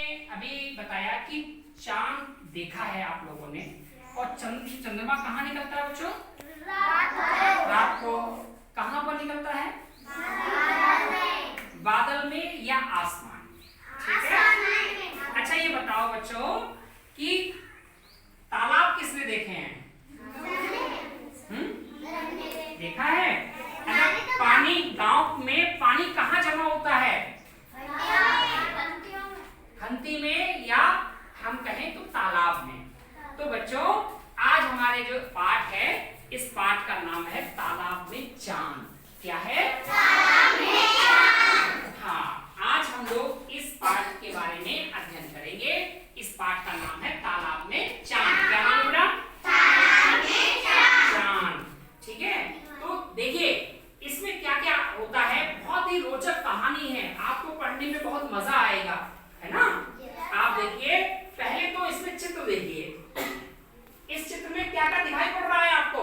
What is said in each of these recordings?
अभी बताया कि चांद देखा है आप लोगों ने, और चंद्रमा कहाँ निकलता है बच्चों? रात को। कहाँ पर निकलता है? बादल में या आसमान। ठीक है। अच्छा ये बताओ बच्चों कि तालाब किसने देखे हैं? देखा है? अच्छा पानी, गांव में पानी कहाँ जमा होता है? खंती में, या हम कहें तो तालाब में। तो बच्चों आज हमारे जो पाठ है, इस पाठ का नाम है तालाब में चांद। क्या है? तालाब में चांद। हाँ, आज हम लोग इस पाठ के बारे में अध्ययन करेंगे। इस पाठ का नाम है तालाब में चांद। क्या नाम है बेटा? तालाब में चांद। ठीक है। तो देखिए इसमें क्या क्या होता है, बहुत ही रोचक कहानी है, आपको पढ़ने में बहुत मजा आएगा, है ना? आप देखिए, पहले तो इसमें चित्र देखिए। इस चित्र में क्या क्या दिखाई पड़ रहा है आपको?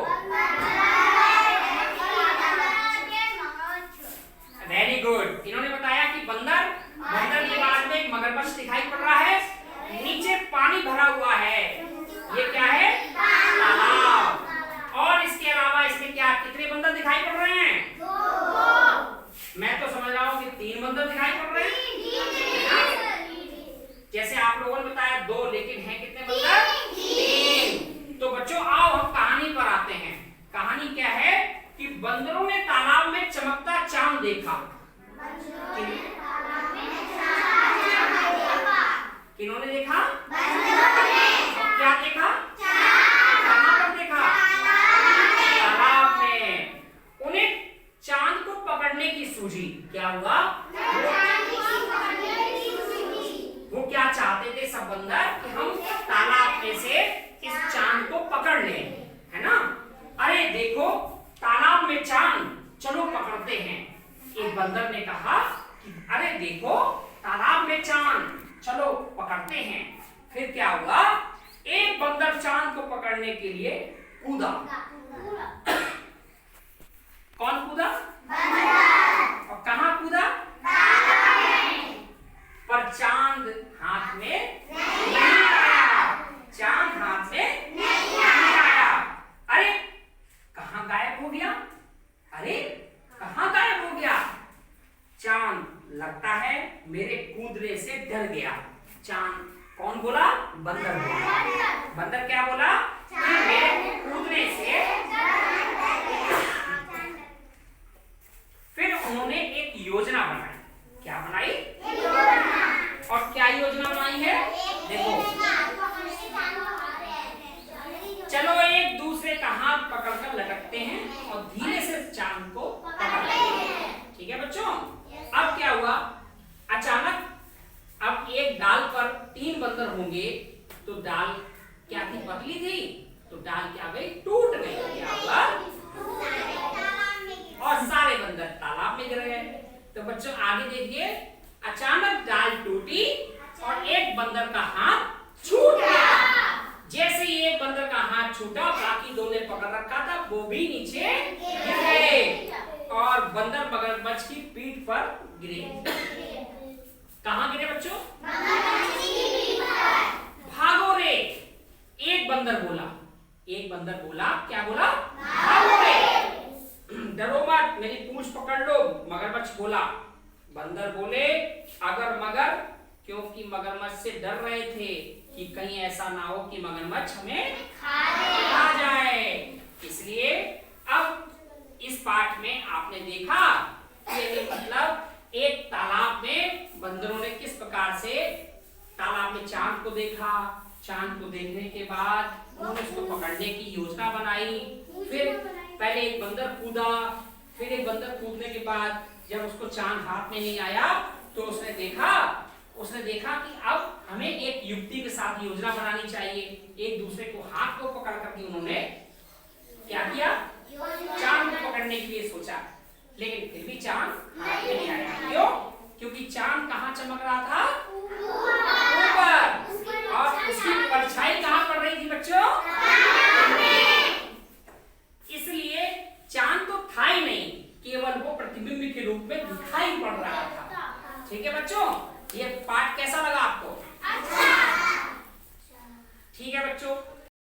Very good. इन्होंने बताया कि बंदर, बंदर के बाद में एक मगरमच्छ दिखाई पड़ रहा है, नीचे पानी भरा हुआ है, ये क्या है? तालाब। और इसके अलावा इसमें क्या कितने बंदर दिखाई पड़ रहे हैं? मैं तो समझ रहा हूँ कि 3 बंदर दिखाई पड़ रहे हैं। जैसे आप लोगों ने बताया 2, लेकिन हैं कितने बंदर? 3। तो बच्चों आओ हम कहानी पर आते हैं। कहानी क्या है कि बंदरों ने तालाब में चमकता चांद देखा। किन्होंने देखा? क्या देखा? कहाँ पर देखा? तालाब में। उन्हें चांद को पकड़ने की सूझी। क्या हुआ? वो क्या चाहते थे सब बंदर कि हम तालाब में से इस चांद को पकड़ लें, है ना? अरे देखो तालाब में चांद, चलो पकड़ते हैं। एक बंदर ने कहा कि अरे देखो तालाब में चांद, चलो पकड़ते हैं। फिर क्या हुआ? एक बंदर चांद को पकड़ने के लिए कूदा। कौन कूदा? और कहाँ कूदा? पर चांद हाथ में नहीं आया। चांद हाथ में नहीं आया। अरे कहाँ गायब हो गया? अरे कहाँ गायब हो गया? चांद लगता है मेरे कूदने से डर गया। चांद कौन बोला? बंदर बोला। बंदर क्या बोला? कि मेरे कूदने से। फिर उन्होंने एक योजना बनाई। क्या बनाई? और क्या योजना बनाई है? देखो, चलो एक दूसरे का हाथ पकड़कर लटकते हैं और धीरे से चांद को पकड़ते हैं। ठीक है बच्चों? अब क्या हुआ? अचानक अब एक डाल पर 3 बंदर होंगे, तो डाल क्या थी? पतली थी, तो डाल क्या गई? टूट गई। क्या हुआ? और सारे बंदर तालाब में गिर गए। तो बच्चों आगे देखिए, अचानक डाल टूटी और एक बंदर का हाथ छूट गया। जैसे ही एक बंदर का हाथ छूटा, बाकी 2 ने पकड़ रखा था, वो भी नीचे गिर गए और बंदर मगरमच्छ की पीठ पर गिरे। कहाँ गिरे बच्चों? भागो रे। एक बंदर बोला, एक बंदर बोला, क्या बोला? भागो रे, डरो मत, मेरी पूंछ पकड़ लो। मगरमच्छ बोला। बंदर बोले अगर मगर, क्योंकि मगरमच्छ से डर रहे थे कि कहीं ऐसा ना हो कि मगरमच्छ हमें खा जाए। इसलिए अब इस पाठ में आपने देखा कि मतलब एक तालाब में बंदरों ने किस प्रकार से तालाब में चांद को देखा। चांद को देखने के बाद उन्होंने उसको पकड़ने की योजना बनाई। फिर पहले एक बंदर कूदा, फिर एक बंदर कूदने के बाद जब उसको चांद हाथ में नहीं आया, तो उसने देखा कि अब हमें एक युक्ति के साथ योजना बनानी चाहिए। एक दूसरे को हाथ को पकड़ करके उन्होंने क्या किया? चांद को पकड़ने के लिए सोचा, लेकिन फिर भी चांद हाथ में नहीं आया। क्यों? क्योंकि चांद कहाँ चमक रहा था? ऊपर। और उसकी परछाई कहाँ पड़ रही थी बच्चों? इसलिए चांद तो था ही नहीं, केवल वो प्रतिबिंब के रूप में दिखाई पड़ रहा था। ठीक है बच्चों, ये पाठ कैसा लगा आपको? ठीक है बच्चों।